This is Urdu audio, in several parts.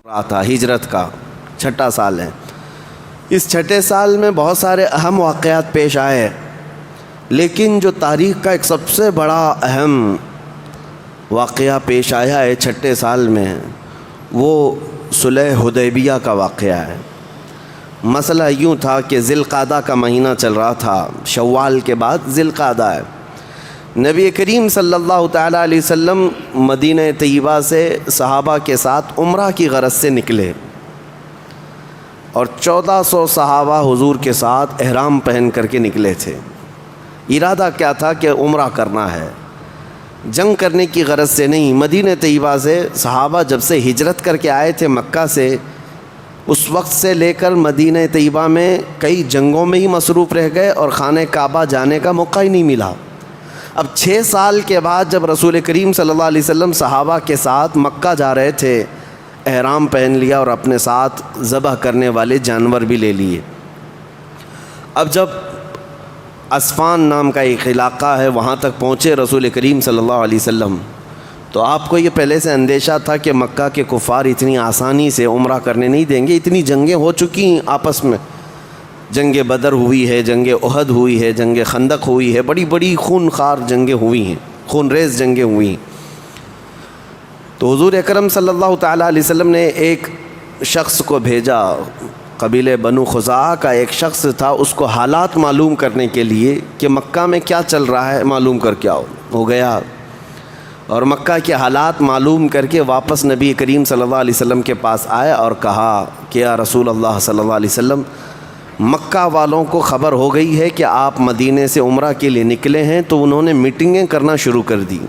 رہا تھا ہجرت کا 6واں سال ہے۔ اس 6 سال میں بہت سارے اہم واقعات پیش آئے، لیکن جو تاریخ کا ایک سب سے بڑا اہم واقعہ پیش آیا ہے 6 سال میں، وہ صلح حدیبیہ کا واقعہ ہے۔ مسئلہ یوں تھا کہ ذی القعدہ کا مہینہ چل رہا تھا، شوال کے بعد ذی القعدہ ہے۔ نبی کریم صلی اللہ تعالیٰ علیہ وسلم مدینہ طیبہ سے صحابہ کے ساتھ عمرہ کی غرض سے نکلے، اور 1400 صحابہ حضور کے ساتھ احرام پہن کر کے نکلے تھے۔ ارادہ کیا تھا کہ عمرہ کرنا ہے، جنگ کرنے کی غرض سے نہیں۔ مدینہ طیبہ سے صحابہ جب سے ہجرت کر کے آئے تھے مکہ سے، اس وقت سے لے کر مدینہ طیبہ میں کئی جنگوں میں ہی مصروف رہ گئے اور خانہ کعبہ جانے کا موقع ہی نہیں ملا۔ اب 6 سال کے بعد جب رسول کریم صلی اللہ علیہ وسلم صحابہ کے ساتھ مکہ جا رہے تھے، احرام پہن لیا اور اپنے ساتھ ذبح کرنے والے جانور بھی لے لیے۔ اب جب اسفان نام کا ایک علاقہ ہے، وہاں تک پہنچے رسول کریم صلی اللہ علیہ وسلم، تو آپ کو یہ پہلے سے اندیشہ تھا کہ مکہ کے کفار اتنی آسانی سے عمرہ کرنے نہیں دیں گے۔ اتنی جنگیں ہو چکی ہیں آپس میں، جنگ بدر ہوئی ہے، جنگ احد ہوئی ہے، جنگ خندق ہوئی ہے، بڑی بڑی خون خار جنگیں ہوئی ہیں، خون ریز جنگیں ہوئی ہیں۔ تو حضور اکرم صلی اللہ تعالیٰ علیہ وسلم نے ایک شخص کو بھیجا، قبیلہ بنو خزاعہ کا ایک شخص تھا، اس کو حالات معلوم کرنے کے لیے کہ مکہ میں کیا چل رہا ہے معلوم کر کے آؤ۔ ہو گیا اور مکہ کے حالات معلوم کر کے واپس نبی کریم صلی اللہ علیہ وسلم کے پاس آئے اور کہا کہ یا رسول اللہ صلی اللہ علیہ وسلم، مکہ والوں کو خبر ہو گئی ہے کہ آپ مدینے سے عمرہ کے لیے نکلے ہیں، تو انہوں نے میٹنگیں کرنا شروع کر دی۔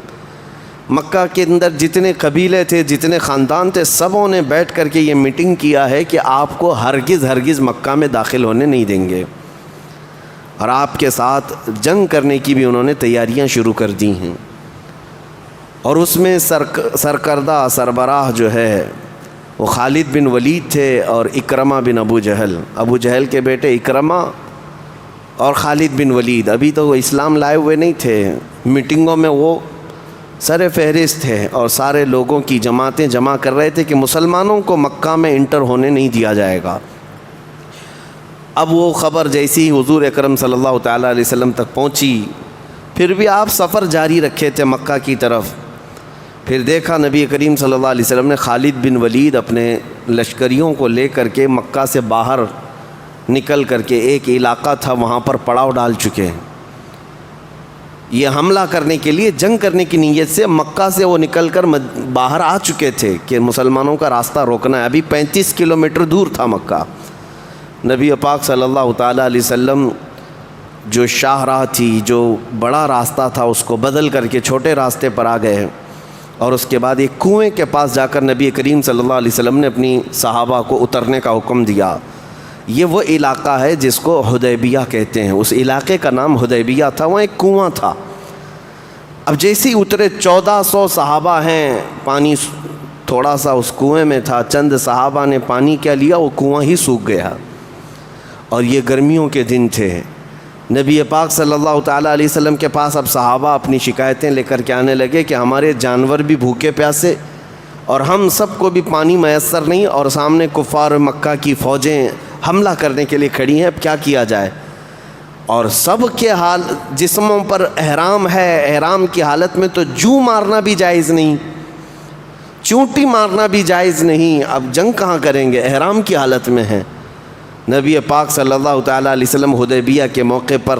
مکہ کے اندر جتنے قبیلے تھے، جتنے خاندان تھے، سبوں نے بیٹھ کر کے یہ میٹنگ کیا ہے کہ آپ کو ہرگز مکہ میں داخل ہونے نہیں دیں گے، اور آپ کے ساتھ جنگ کرنے کی بھی انہوں نے تیاریاں شروع کر دی ہیں۔ اور اس میں سرکردہ سربراہ جو ہے وہ خالد بن ولید تھے اور اکرمہ بن ابو جہل کے بیٹے اکرمہ اور خالد بن ولید۔ ابھی تو وہ اسلام لائے ہوئے نہیں تھے، میٹنگوں میں وہ سر فہرست تھے اور سارے لوگوں کی جماعتیں جمع کر رہے تھے کہ مسلمانوں کو مکہ میں انٹر ہونے نہیں دیا جائے گا۔ اب وہ خبر جیسی حضور اکرم صلی اللہ تعالیٰ علیہ وسلم تک پہنچی، پھر بھی آپ سفر جاری رکھے تھے مکہ کی طرف۔ پھر دیکھا نبی کریم صلی اللہ علیہ وسلم نے خالد بن ولید اپنے لشکریوں کو لے کر کے مکہ سے باہر نکل کر کے ایک علاقہ تھا وہاں پر پڑاؤ ڈال چکے ہیں۔ یہ حملہ کرنے کے لیے، جنگ کرنے کی نیت سے مکہ سے وہ نکل کر باہر آ چکے تھے کہ مسلمانوں کا راستہ روکنا ہے۔ ابھی 35 کلومیٹر دور تھا مکہ۔ نبی پاک صلی اللہ تعالیٰ علیہ وسلم جو شاہراہ تھی، جو بڑا راستہ تھا، اس کو بدل کر کے چھوٹے راستے پر آ گئے، اور اس کے بعد ایک کنویں کے پاس جا کر نبی کریم صلی اللہ علیہ وسلم نے اپنی صحابہ کو اترنے کا حکم دیا۔ یہ وہ علاقہ ہے جس کو حدیبیہ کہتے ہیں، اس علاقے کا نام حدیبیہ تھا، وہاں ایک کنواں تھا۔ اب جیسے ہی اترے 1400 صحابہ ہیں، پانی تھوڑا سا اس کنویں میں تھا، چند صحابہ نے پانی کیا لیا، وہ کنواں ہی سوکھ گیا، اور یہ گرمیوں کے دن تھے۔ نبی پاک صلی اللہ تعالیٰ علیہ وسلم کے پاس اب صحابہ اپنی شکایتیں لے کر کے آنے لگے کہ ہمارے جانور بھی بھوکے پیاسے اور ہم سب کو بھی پانی میسر نہیں، اور سامنے کفار مکہ کی فوجیں حملہ کرنے کے لیے کھڑی ہیں، اب کیا کیا جائے؟ اور سب کے حال جسموں پر احرام ہے، احرام کی حالت میں تو جو مارنا بھی جائز نہیں، چونٹی مارنا بھی جائز نہیں، اب جنگ کہاں کریں گے، احرام کی حالت میں ہیں۔ نبی پاک صلی اللہ تعالیٰ علیہ وسلم حدیبیہ کے موقع پر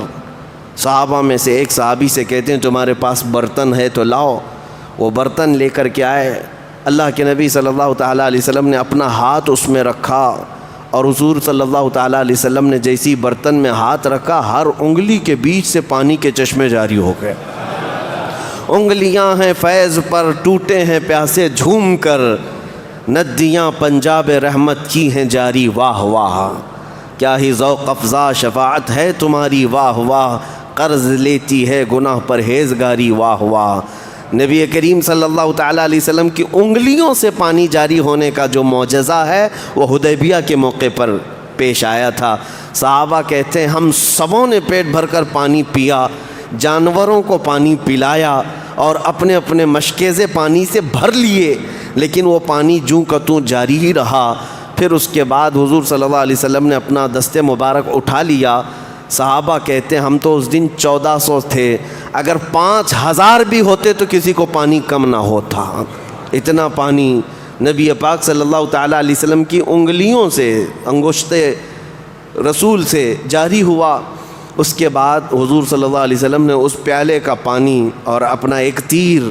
صحابہ میں سے ایک صحابی سے کہتے ہیں تمہارے پاس برتن ہے تو لاؤ۔ وہ برتن لے کر کے آئے، اللہ کے نبی صلی اللہ تعالیٰ علیہ وسلم نے اپنا ہاتھ اس میں رکھا، اور حضور صلی اللہ تعالیٰ علیہ وسلم نے جیسی برتن میں ہاتھ رکھا، ہر انگلی کے بیچ سے پانی کے چشمے جاری ہو گئے۔ انگلیاں ہیں فیض پر، ٹوٹے ہیں پیاسے جھوم کر، ندیاں پنجاب رحمت کی ہیں جاری، واہ واہ کیا ہی ذوق افزا شفاعت ہے تمہاری، واہ واہ قرض لیتی ہے گناہ پرہیزگاری، واہ واہ۔ نبی کریم صلی اللہ تعالیٰ علیہ وسلم کی انگلیوں سے پانی جاری ہونے کا جو معجزہ ہے وہ حدیبیہ کے موقع پر پیش آیا تھا۔ صحابہ کہتے ہیں ہم سبوں نے پیٹ بھر کر پانی پیا، جانوروں کو پانی پلایا اور اپنے اپنے مشکیزے پانی سے بھر لیے، لیکن وہ پانی جوں کا توں جاری ہی رہا۔ پھر اس کے بعد حضور صلی اللہ علیہ وسلم نے اپنا دست مبارک اٹھا لیا۔ صحابہ کہتے ہیں ہم تو اس دن 1400 تھے، اگر 5000 بھی ہوتے تو کسی کو پانی کم نہ ہوتا، اتنا پانی نبی پاک صلی اللہ تعالیٰ علیہ وسلم کی انگلیوں سے، انگشت رسول سے جاری ہوا۔ اس کے بعد حضور صلی اللہ علیہ وسلم نے اس پیالے کا پانی اور اپنا ایک تیر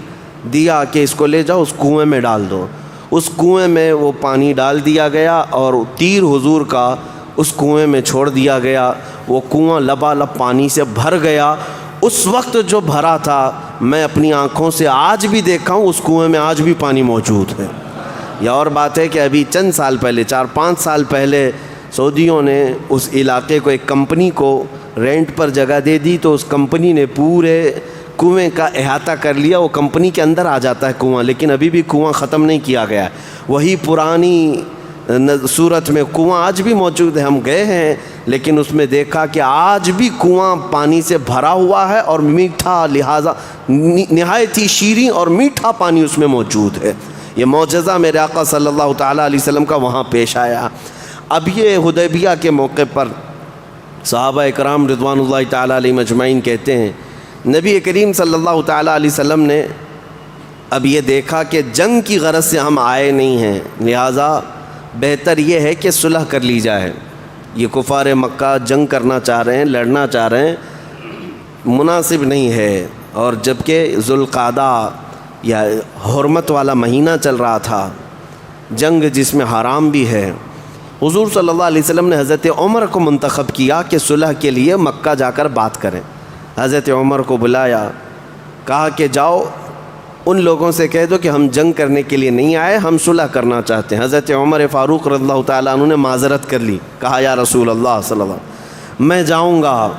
دیا کہ اس کو لے جاؤ اس کنویں میں ڈال دو۔ اس کنویں میں وہ پانی ڈال دیا گیا اور تیر حضور کا اس کنویں میں چھوڑ دیا گیا۔ وہ کنواں لبالب پانی سے بھر گیا۔ اس وقت جو بھرا تھا میں اپنی آنکھوں سے آج بھی دیکھا ہوں، اس کنویں میں آج بھی پانی موجود ہے۔ یہ اور بات ہے کہ ابھی چند سال پہلے 4-5 سال پہلے سعودیوں نے اس علاقے کو ایک کمپنی کو رینٹ پر جگہ دے دی، تو اس کمپنی نے پورے کنویں کا احاطہ کر لیا۔ وہ کمپنی کے اندر آ جاتا ہے کنواں، لیکن ابھی بھی کنواں ختم نہیں کیا گیا ہے، وہی پرانی صورت میں کنواں آج بھی موجود ہے۔ ہم گئے ہیں لیکن اس میں دیکھا کہ آج بھی کنواں پانی سے بھرا ہوا ہے اور میٹھا، لہٰذا نہایت ہی شیریں اور میٹھا پانی اس میں موجود ہے۔ یہ معجزہ میرے آقا صلی اللہ تعالیٰ علیہ وسلم کا وہاں پیش آیا۔ اب یہ حدیبیہ کے موقع پر صحابہ اکرام رضوان اللہ تعالیٰ علیہم اجمعین کہتے ہیں نبی کریم صلی اللہ تعالیٰ علیہ وسلم نے اب یہ دیکھا کہ جنگ کی غرض سے ہم آئے نہیں ہیں، لہٰذا بہتر یہ ہے کہ صلح کر لی جائے۔ یہ کفار مکہ جنگ کرنا چاہ رہے ہیں، لڑنا چاہ رہے ہیں، مناسب نہیں ہے۔ اور جبکہ ذوالقعدہ یا حرمت والا مہینہ چل رہا تھا، جنگ جس میں حرام بھی ہے، حضور صلی اللہ علیہ وسلم نے حضرت عمر کو منتخب کیا کہ صلح کے لیے مکہ جا کر بات کریں۔ حضرت عمر کو بلایا، کہا کہ جاؤ ان لوگوں سے کہہ دو کہ ہم جنگ کرنے کے لیے نہیں آئے، ہم صلح کرنا چاہتے ہیں۔ حضرت عمر فاروق رضی اللہ تعالیٰ عنہ نے معذرت کر لی، کہا یا رسول اللہ صلی اللہ علیہ وسلم میں جاؤں گا،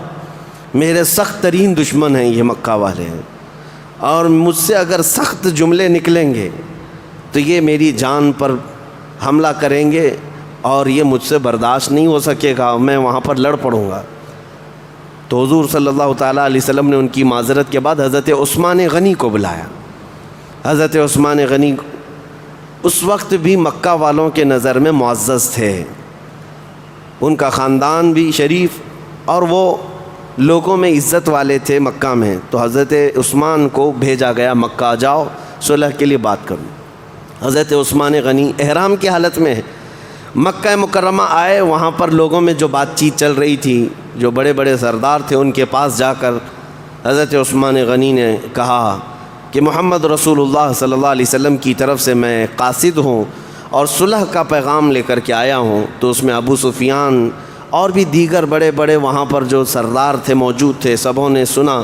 میرے سخت ترین دشمن ہیں یہ مکہ والے ہیں، اور مجھ سے اگر سخت جملے نکلیں گے تو یہ میری جان پر حملہ کریں گے اور یہ مجھ سے برداشت نہیں ہو سکے گا، میں وہاں پر لڑ پڑوں گا۔ تو حضور صلی اللہ تعالیٰ علیہ وسلم نے ان کی معذرت کے بعد حضرت عثمان غنی کو بلایا۔ حضرت عثمان غنی اس وقت بھی مکہ والوں کے نظر میں معزز تھے، ان کا خاندان بھی شریف اور وہ لوگوں میں عزت والے تھے مکہ میں۔ تو حضرت عثمان کو بھیجا گیا مکہ، جاؤ صلح کے لیے بات کرو۔ حضرت عثمان غنی احرام کی حالت میں مکہ مکرمہ آئے، وہاں پر لوگوں میں جو بات چیت چل رہی تھی، جو بڑے بڑے سردار تھے، ان کے پاس جا کر حضرت عثمان غنی نے کہا کہ محمد رسول اللہ صلی اللہ علیہ وسلم کی طرف سے میں قاصد ہوں اور صلح کا پیغام لے کر کے آیا ہوں۔ تو اس میں ابو سفیان اور بھی دیگر بڑے بڑے وہاں پر جو سردار تھے موجود تھے، سبوں نے سنا۔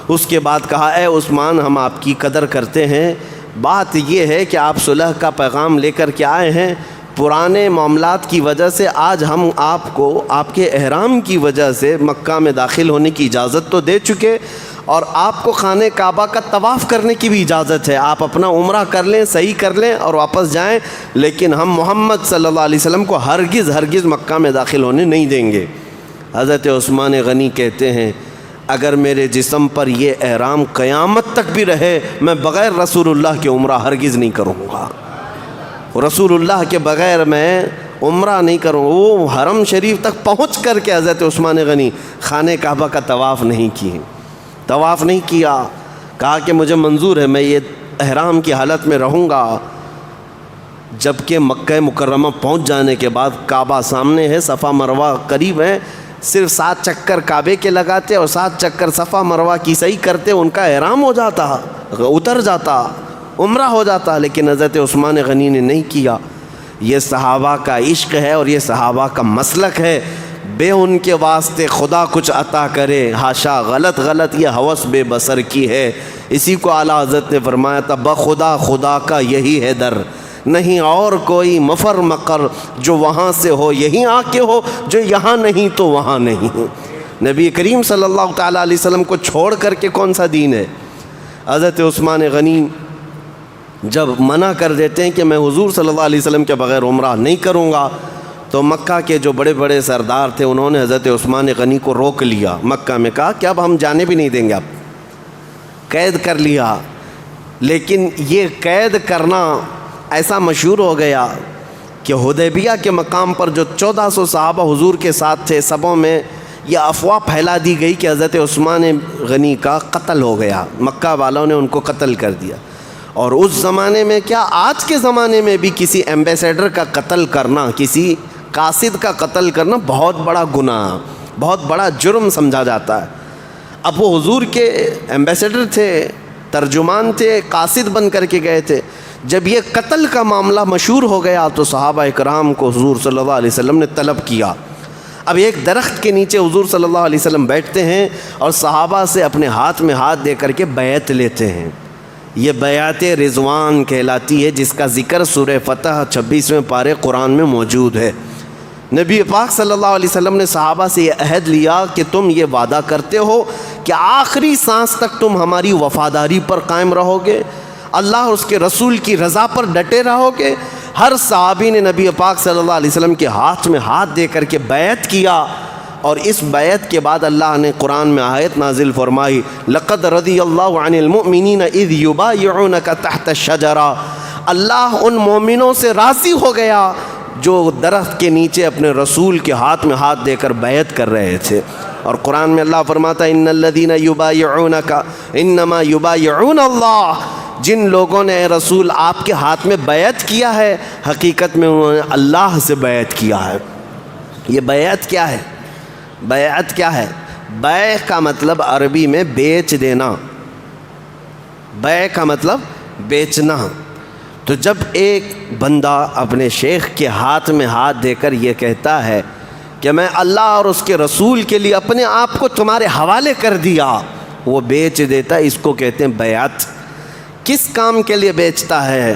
اس کے بعد کہا اے عثمان، ہم آپ کی قدر کرتے ہیں، بات یہ ہے کہ آپ صلح کا پیغام لے کر کے آئے ہیں، پرانے معاملات کی وجہ سے آج ہم آپ کو آپ کے احرام کی وجہ سے مکہ میں داخل ہونے کی اجازت تو دے چکے، اور آپ کو خانہ کعبہ کا طواف کرنے کی بھی اجازت ہے، آپ اپنا عمرہ کر لیں، صحیح کر لیں اور واپس جائیں، لیکن ہم محمد صلی اللہ علیہ وسلم کو ہرگز مکہ میں داخل ہونے نہیں دیں گے۔ حضرت عثمان غنی کہتے ہیں اگر میرے جسم پر یہ احرام قیامت تک بھی رہے، میں بغیر رسول اللہ کے عمرہ ہرگز نہیں کروں گا، رسول اللہ کے بغیر میں عمرہ نہیں کروں۔ وہ حرم شریف تک پہنچ کر کے حضرت عثمان غنی خانہ کعبہ کا طواف نہیں کیا، کہا کہ مجھے منظور ہے، میں یہ احرام کی حالت میں رہوں گا۔ جبکہ مکہ مکرمہ پہنچ جانے کے بعد کعبہ سامنے ہے، صفا مروہ قریب ہے، صرف 7 چکر کعبے کے لگاتے اور 7 چکر صفا مروہ کی صحیح کرتے، ان کا احرام ہو جاتا، اتر جاتا، عمرہ ہو جاتا، لیکن حضرت عثمان غنی نے نہیں کیا۔ یہ صحابہ کا عشق ہے اور یہ صحابہ کا مسلک ہے، بے ان کے واسطے خدا کچھ عطا کرے، ہاشا غلط یہ ہوس بے بصر کی ہے۔ اسی کو اعلیٰ حضرت نے فرمایا تھا بخدا خدا کا یہی ہے در، نہیں اور کوئی مفر مقر، جو وہاں سے ہو یہیں آ کے ہو، جو یہاں نہیں تو وہاں نہیں۔ نبی کریم صلی اللہ تعالیٰ علیہ وسلم کو چھوڑ کر کے کون سا دین ہے؟ حضرت عثمان غنی جب منع کر دیتے ہیں کہ میں حضور صلی اللہ علیہ وسلم کے بغیر عمرہ نہیں کروں گا، تو مکہ کے جو بڑے بڑے سردار تھے انہوں نے حضرت عثمان غنی کو روک لیا، مکہ میں کہا کہ اب ہم جانے بھی نہیں دیں گے، قید کر لیا، لیکن یہ قید کرنا ایسا مشہور ہو گیا کہ حدیبیہ کے مقام پر جو 1400 صحابہ حضور کے ساتھ تھے، سبوں میں یہ افواہ پھیلا دی گئی کہ حضرت عثمان غنی کا قتل ہو گیا، مکہ والوں نے ان کو قتل کر دیا۔ اور اس زمانے میں کیا، آج کے زمانے میں بھی کسی ایمبیسیڈر کا قتل کرنا، کسی قاصد کا قتل کرنا بہت بڑا گناہ، بہت بڑا جرم سمجھا جاتا ہے۔ اب وہ حضور کے ایمبیسیڈر تھے، ترجمان تھے، قاصد بن کر کے گئے تھے۔ جب یہ قتل کا معاملہ مشہور ہو گیا تو صحابہ اکرام کو حضور صلی اللہ علیہ وسلم نے طلب کیا۔ اب ایک درخت کے نیچے حضور صلی اللہ علیہ وسلم بیٹھتے ہیں اور صحابہ سے اپنے ہاتھ میں ہاتھ دے کر کے بیعت لیتے ہیں۔ یہ بیعت رضوان کہلاتی ہے، جس کا ذکر سورہ فتح 26ویں پارے قرآن میں موجود ہے۔ نبی پاک صلی اللہ علیہ وسلم نے صحابہ سے یہ عہد لیا کہ تم یہ وعدہ کرتے ہو کہ آخری سانس تک تم ہماری وفاداری پر قائم رہو گے، اللہ اور اس کے رسول کی رضا پر ڈٹے رہو گے۔ ہر صحابی نے نبی پاک صلی اللہ علیہ وسلم کے ہاتھ میں ہاتھ دے کر کے بیعت کیا، اور اس بیعت کے بعد اللہ نے قرآن میں آیت نازل فرمائی، لقد رضی اللہ عن المؤمنین اذ یبایعونک تحت الشجرہ، اللہ ان مومنوں سے راضی ہو گیا جو درخت کے نیچے اپنے رسول کے ہاتھ میں ہاتھ دے کر بیعت کر رہے تھے۔ اور قرآن میں اللہ فرماتا ہے، ان الذین یبایعونک انما یبایعون اللہ، جن لوگوں نے اے رسول آپ کے ہاتھ میں بیعت کیا ہے، حقیقت میں انہوں نے اللہ سے بیعت کیا ہے۔ یہ بیعت کیا ہے؟ بیعت کیا ہے؟ بیع کا مطلب عربی میں بیچ دینا، بیع کا مطلب بیچنا۔ تو جب ایک بندہ اپنے شیخ کے ہاتھ میں ہاتھ دے کر یہ کہتا ہے کہ میں اللہ اور اس کے رسول کے لیے اپنے آپ کو تمہارے حوالے کر دیا، وہ بیچ دیتا ہے، اس کو کہتے ہیں بیعت۔ کس کام کے لیے بیچتا ہے؟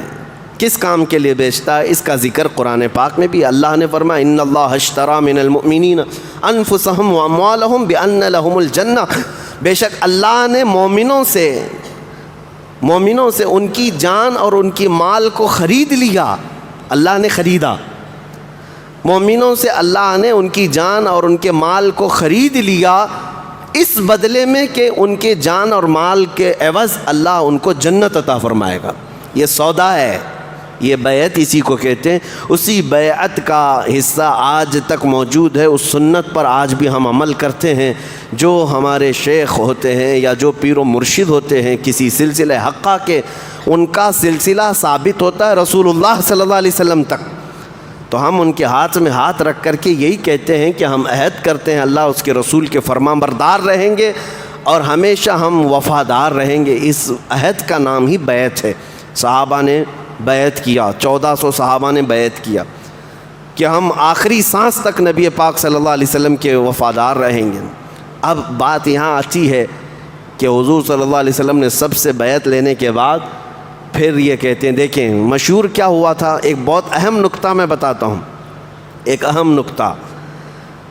کس کام کے لیے بیچتا ہے؟ اس کا ذکر قرآن پاک میں بھی اللہ نے فرمایا، ان اللہ اشتری من المؤمنین انفسهم واموالهم بان لهم الجنہ، بے شک اللہ نے مومنوں سے ان کی جان اور ان کی مال کو خرید لیا۔ اللہ نے خریدا، مومنوں سے اللہ نے ان کی جان اور ان کے مال کو خرید لیا، اس بدلے میں کہ ان کے جان اور مال کے عوض اللہ ان کو جنت عطا فرمائے گا۔ یہ سودا ہے، یہ بیعت اسی کو کہتے ہیں۔ اسی بیعت کا حصہ آج تک موجود ہے، اس سنت پر آج بھی ہم عمل کرتے ہیں۔ جو ہمارے شیخ ہوتے ہیں یا جو پیر و مرشد ہوتے ہیں کسی سلسلہ حقہ کے، ان کا سلسلہ ثابت ہوتا ہے رسول اللہ صلی اللہ علیہ وسلم تک، تو ہم ان کے ہاتھ میں ہاتھ رکھ کر کے یہی کہتے ہیں کہ ہم عہد کرتے ہیں اللہ اس کے رسول کے فرمان بردار رہیں گے اور ہمیشہ ہم وفادار رہیں گے۔ اس عہد کا نام ہی بیعت ہے۔ صحابہ نے بیعت کیا، 1400 صحابہ نے بیعت کیا کہ ہم آخری سانس تک نبی پاک صلی اللہ علیہ وسلم کے وفادار رہیں گے۔ اب بات یہاں آتی ہے کہ حضور صلی اللہ علیہ وسلم نے سب سے بیعت لینے کے بعد پھر یہ کہتے ہیں، دیکھیں مشہور کیا ہوا تھا، ایک بہت اہم نقطہ میں بتاتا ہوں، ایک اہم نقطہ۔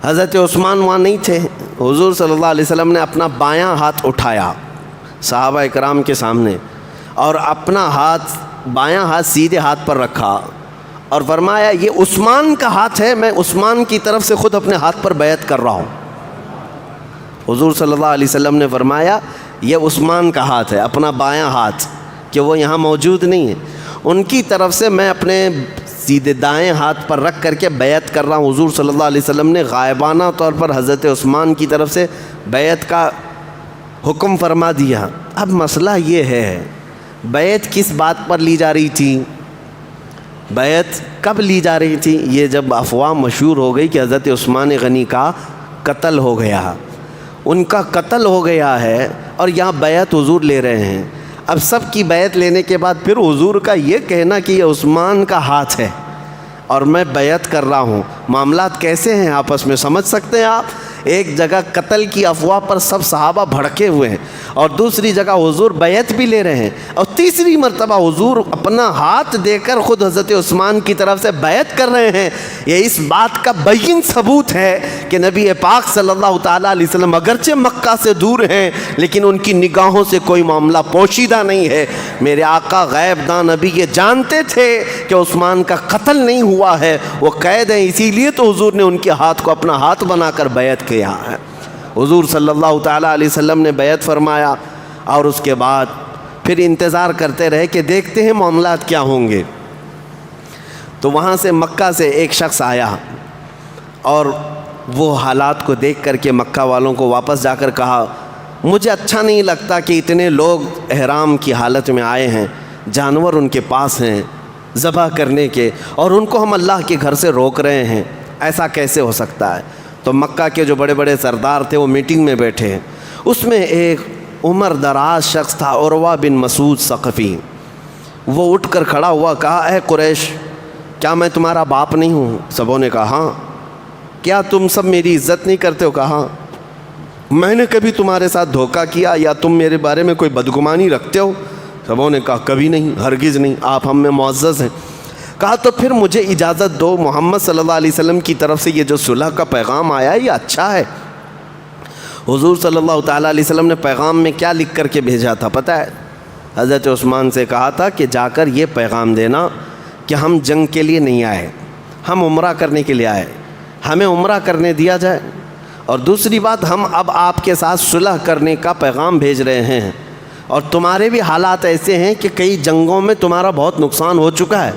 حضرت عثمان وہاں نہیں تھے، حضور صلی اللہ علیہ وسلم نے اپنا بایاں ہاتھ اٹھایا صحابہ اکرام کے سامنے اور اپنا بایاں ہاتھ سیدھے ہاتھ پر رکھا اور فرمایا یہ عثمان کا ہاتھ ہے، میں عثمان کی طرف سے خود اپنے ہاتھ پر بیعت کر رہا ہوں۔ حضور صلی اللہ علیہ وسلم نے فرمایا یہ عثمان کا ہاتھ ہے، اپنا بایاں ہاتھ، کہ وہ یہاں موجود نہیں ہے، ان کی طرف سے میں اپنے سیدھے دائیں ہاتھ پر رکھ کر کے بیعت کر رہا ہوں۔ حضور صلی اللہ علیہ وسلم نے غائبانہ طور پر حضرت عثمان کی طرف سے بیعت کا حکم فرما دیا۔ اب مسئلہ یہ ہے، بیعت کس بات پر لی جا رہی تھی؟ بیعت کب لی جا رہی تھی؟ یہ جب افواہ مشہور ہو گئی کہ حضرت عثمان غنی کا قتل ہو گیا، ان کا قتل ہو گیا ہے اور یہاں بیعت حضور لے رہے ہیں۔ اب سب کی بیعت لینے کے بعد پھر حضور کا یہ کہنا کہ یہ عثمان کا ہاتھ ہے اور میں بیعت کر رہا ہوں، معاملات کیسے ہیں آپس میں سمجھ سکتے ہیں آپ؟ ایک جگہ قتل کی افواہ پر سب صحابہ بھڑکے ہوئے ہیں اور دوسری جگہ حضور بیعت بھی لے رہے ہیں اور تیسری مرتبہ حضور اپنا ہاتھ دے کر خود حضرت عثمان کی طرف سے بیعت کر رہے ہیں۔ یہ اس بات کا بین ثبوت ہے کہ نبی پاک صلی اللہ تعالیٰ علیہ وسلم اگرچہ مکہ سے دور ہیں لیکن ان کی نگاہوں سے کوئی معاملہ پوشیدہ نہیں ہے۔ میرے آقا غیب داں نبی یہ جانتے تھے کہ عثمان کا قتل نہیں ہوا ہے، وہ قید ہیں، اسی لیے تو حضور نے ان کے ہاتھ کو اپنا ہاتھ بنا کر بیعت کیا ہے۔ حضور صلی اللہ تعالیٰ علیہ وسلم نے بیعت فرمایا اور اس کے بعد پھر انتظار کرتے رہے کہ دیکھتے ہیں معاملات کیا ہوں گے۔ تو وہاں سے مکہ سے ایک شخص آیا اور وہ حالات کو دیکھ کر کے مکہ والوں کو واپس جا کر کہا مجھے اچھا نہیں لگتا کہ اتنے لوگ احرام کی حالت میں آئے ہیں، جانور ان کے پاس ہیں ذبح کرنے کے، اور ان کو ہم اللہ کے گھر سے روک رہے ہیں، ایسا کیسے ہو سکتا ہے؟ تو مکہ کے جو بڑے بڑے سردار تھے وہ میٹنگ میں بیٹھے ہیں، اس میں ایک عمر دراز شخص تھا عروہ بن مسعود ثقفی۔ وہ اٹھ کر کھڑا ہوا، کہا اے قریش، کیا میں تمہارا باپ نہیں ہوں؟ سبوں نے کہا ہاں۔ کیا تم سب میری عزت نہیں کرتے ہو؟ کہا ہاں۔ میں نے کبھی تمہارے ساتھ دھوکہ کیا یا تم میرے بارے میں کوئی بدگمانی رکھتے ہو؟ سبوں نے کہا کبھی نہیں، ہرگز نہیں، آپ ہم میں معزز ہیں۔ کہا تو پھر مجھے اجازت دو، محمد صلی اللہ علیہ وسلم کی طرف سے یہ جو صلح کا پیغام آیا ہے یہ اچھا ہے۔ حضور صلی اللہ تعالیٰ علیہ وسلم نے پیغام میں کیا لکھ کر کے بھیجا تھا پتہ ہے؟ حضرت عثمان سے کہا تھا کہ جا کر یہ پیغام دینا کہ ہم جنگ کے لیے نہیں آئے، ہم عمرہ کرنے کے لیے آئے، ہمیں عمرہ کرنے دیا جائے، اور دوسری بات ہم اب آپ کے ساتھ صلح کرنے کا پیغام بھیج رہے ہیں، اور تمہارے بھی حالات ایسے ہیں کہ کئی جنگوں میں تمہارا بہت نقصان ہو چکا ہے،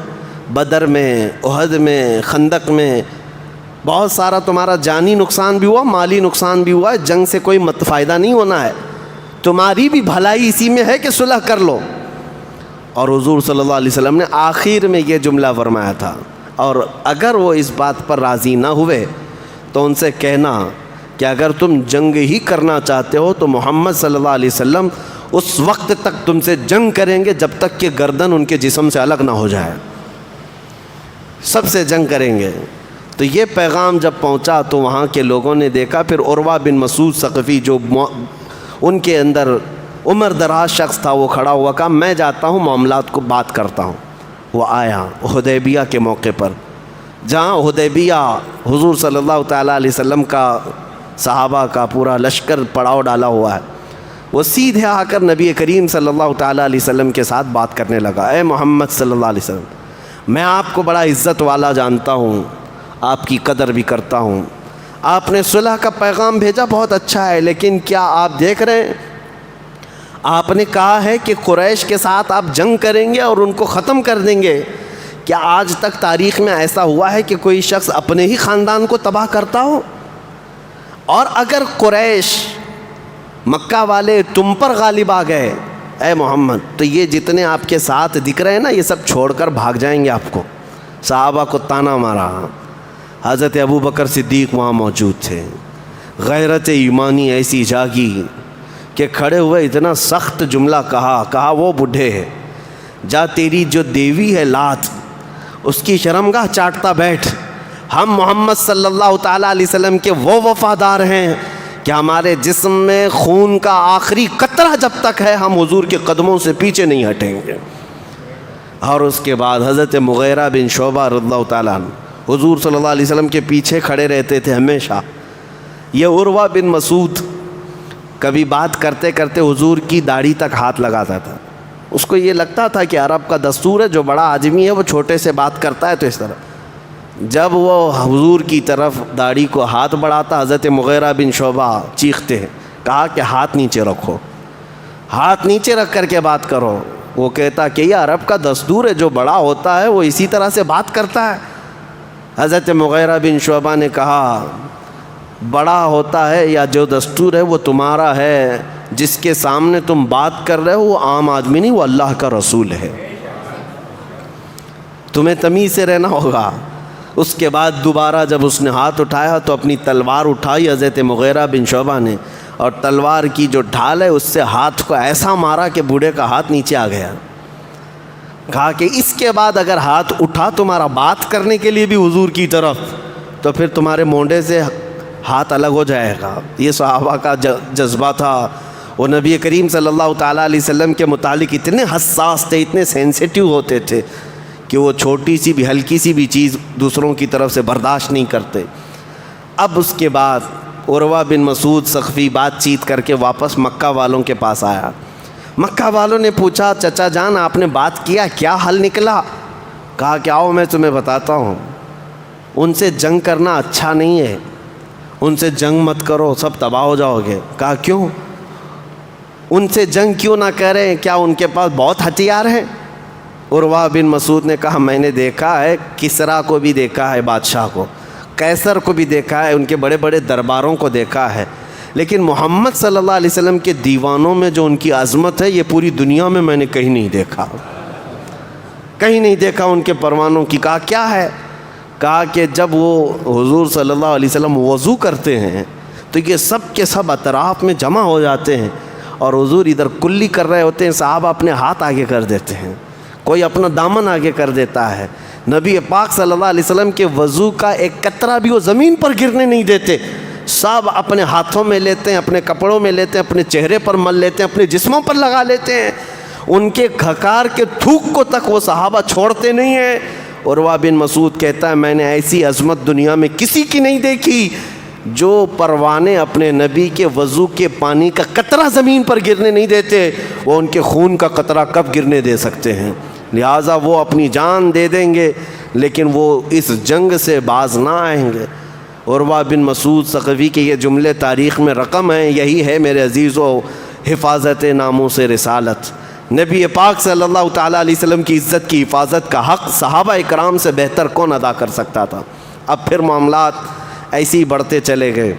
بدر میں، احد میں، خندق میں بہت سارا تمہارا جانی نقصان بھی ہوا، مالی نقصان بھی ہوا ہے، جنگ سے کوئی فائدہ نہیں ہونا ہے، تمہاری بھی بھلائی اسی میں ہے کہ صلح کر لو۔ اور حضور صلی اللہ علیہ وسلم نے آخر میں یہ جملہ فرمایا تھا، اور اگر وہ اس بات پر راضی نہ ہوئے تو ان سے کہنا کہ اگر تم جنگ ہی کرنا چاہتے ہو تو محمد صلی اللہ علیہ وسلم اس وقت تک تم سے جنگ کریں گے جب تک کہ گردن ان کے جسم سے الگ نہ ہو جائے، سب سے جنگ کریں گے۔ تو یہ پیغام جب پہنچا تو وہاں کے لوگوں نے دیکھا، پھر عروہ بن مسعود ثقفی جو ان کے اندر عمر دراز شخص تھا وہ کھڑا ہوا، کہا میں جاتا ہوں معاملات کو بات کرتا ہوں۔ وہ آیا حدیبیہ کے موقع پر، جہاں حدیبیہ حضور صلی اللہ تعالیٰ علیہ وسلم کا صحابہ کا پورا لشکر پڑاؤ ڈالا ہوا ہے، وہ سیدھے آ کر نبی کریم صلی اللہ تعالیٰ علیہ وسلم کے ساتھ بات کرنے لگا، اے محمد صلی اللہ علیہ وسلم، میں آپ کو بڑا عزت والا جانتا ہوں، آپ کی قدر بھی کرتا ہوں، آپ نے صلح کا پیغام بھیجا بہت اچھا ہے، لیکن کیا آپ دیکھ رہے ہیں آپ نے کہا ہے کہ قریش کے ساتھ آپ جنگ کریں گے اور ان کو ختم کر دیں گے، کیا آج تک تاریخ میں ایسا ہوا ہے کہ کوئی شخص اپنے ہی خاندان کو تباہ کرتا ہو؟ اور اگر قریش مکہ والے تم پر غالب آ گئے اے محمد تو یہ جتنے آپ کے ساتھ دکھ رہے ہیں نا یہ سب چھوڑ کر بھاگ جائیں گے آپ کو۔ صحابہ کو تانا مارا، حضرت ابو بکر صدیق وہاں موجود تھے، غیرت ایمانی ایسی جاگی کہ کھڑے ہوئے اتنا سخت جملہ کہا وہ بڈھے ہے، جا تیری جو دیوی ہے لات اس کی شرمگاہ چاٹتا بیٹھ، ہم محمد صلی اللہ تعالیٰ علیہ وسلم کے وہ وفادار ہیں کہ ہمارے جسم میں خون کا آخری قطرہ جب تک ہے ہم حضور کے قدموں سے پیچھے نہیں ہٹیں گے۔ اور اس کے بعد حضرت مغیرہ بن شعبہ رضی اللہ تعالیٰ عنہ حضور صلی اللہ علیہ وسلم کے پیچھے کھڑے رہتے تھے ہمیشہ۔ یہ عروہ بن مسعود کبھی بات کرتے کرتے حضور کی داڑھی تک ہاتھ لگاتا تھا، اس کو یہ لگتا تھا کہ عرب کا دستور ہے جو بڑا آدمی ہے وہ چھوٹے سے بات کرتا ہے تو اس طرح۔ جب وہ حضور کی طرف داڑھی کو ہاتھ بڑھاتا حضرت مغیرہ بن شعبہ چیختے ہیں، کہا کہ ہاتھ نیچے رکھو، ہاتھ نیچے رکھ کر کے بات کرو۔ وہ کہتا کہ یہ عرب کا دستور ہے جو بڑا ہوتا ہے وہ اسی طرح سے بات کرتا ہے۔ حضرت مغیرہ بن شعبہ نے کہا بڑا ہوتا ہے یا جو دستور ہے وہ تمہارا ہے، جس کے سامنے تم بات کر رہے ہو وہ عام آدمی نہیں، وہ اللہ کا رسول ہے، تمہیں تمیز سے رہنا ہوگا۔ اس کے بعد دوبارہ جب اس نے ہاتھ اٹھایا تو اپنی تلوار اٹھائی حضرت مغیرہ بن شعبہ نے، اور تلوار کی جو ڈھال ہے اس سے ہاتھ کو ایسا مارا کہ بوڑھے کا ہاتھ نیچے آ گیا۔ کہا کہ اس کے بعد اگر ہاتھ اٹھا تمہارا بات کرنے کے لیے بھی حضور کی طرف تو پھر تمہارے مونڈے سے ہاتھ الگ ہو جائے گا۔ یہ صحابہ کا جذبہ تھا، وہ نبی کریم صلی اللہ تعالیٰ علیہ وسلم کے متعلق اتنے حساس تھے، اتنے سینسیٹیو ہوتے تھے کہ وہ چھوٹی سی بھی ہلکی سی بھی چیز دوسروں کی طرف سے برداشت نہیں کرتے۔ اب اس کے بعد عروہ بن مسعود ثقفی بات چیت کر کے واپس مکہ والوں کے پاس آیا۔ مکہ والوں نے پوچھا چچا جان آپ نے بات کیا، کیا حل نکلا؟ کہا کہ آؤ میں تمہیں بتاتا ہوں، ان سے جنگ کرنا اچھا نہیں ہے، ان سے جنگ مت کرو، سب تباہ ہو جاؤ گے۔ کہا کیوں؟ ان سے جنگ کیوں نہ کریں؟ کیا ان کے پاس بہت ہتھیار ہیں؟ عروہ بن مسعود نے کہا میں نے دیکھا ہے، کسریٰ کو بھی دیکھا ہے، بادشاہ کو، قیصر کو بھی دیکھا ہے، ان کے بڑے بڑے درباروں کو دیکھا ہے، لیکن محمد صلی اللہ علیہ وسلم کے دیوانوں میں جو ان کی عظمت ہے یہ پوری دنیا میں نے کہیں نہیں دیکھا، کہیں نہیں دیکھا ان کے پروانوں کی۔ کہا کیا ہے؟ کہا کہ جب وہ حضور صلی اللہ علیہ وسلم وضو کرتے ہیں تو یہ سب کے سب اطراف میں جمع ہو جاتے ہیں، اور حضور ادھر کلی کر رہے ہوتے ہیں، صحابہ اپنے ہاتھ آگے کر دیتے ہیں، کوئی اپنا دامن آگے کر دیتا ہے۔ نبی پاک صلی اللہ علیہ وسلم کے وضو کا ایک قطرہ بھی وہ زمین پر گرنے نہیں دیتے، سب اپنے ہاتھوں میں لیتے ہیں، اپنے کپڑوں میں لیتے ہیں، اپنے چہرے پر مل لیتے ہیں، اپنے جسموں پر لگا لیتے ہیں، ان کے کھکار کے تھوک کو تک وہ صحابہ چھوڑتے نہیں ہیں۔ عروہ بن مسعود کہتا ہے میں نے ایسی عظمت دنیا میں کسی کی نہیں دیکھی، جو پروانے اپنے نبی کے وضو کے پانی کا قطرہ زمین پر گرنے نہیں دیتے، وہ ان کے خون کا قطرہ کب گرنے دے سکتے ہیں؟ لہٰذا وہ اپنی جان دے دیں گے لیکن وہ اس جنگ سے باز نہ آئیں گے۔ عروہ بن مسعود ثقفی کے یہ جملے تاریخ میں رقم ہیں۔ یہی ہے میرے عزیزو حفاظت ناموس رسالت۔ نبی پاک صلی اللہ تعالیٰ علیہ وسلم کی عزت کی حفاظت کا حق صحابہ اکرام سے بہتر کون ادا کر سکتا تھا؟ اب پھر معاملات ایسے ہی بڑھتے چلے گئے۔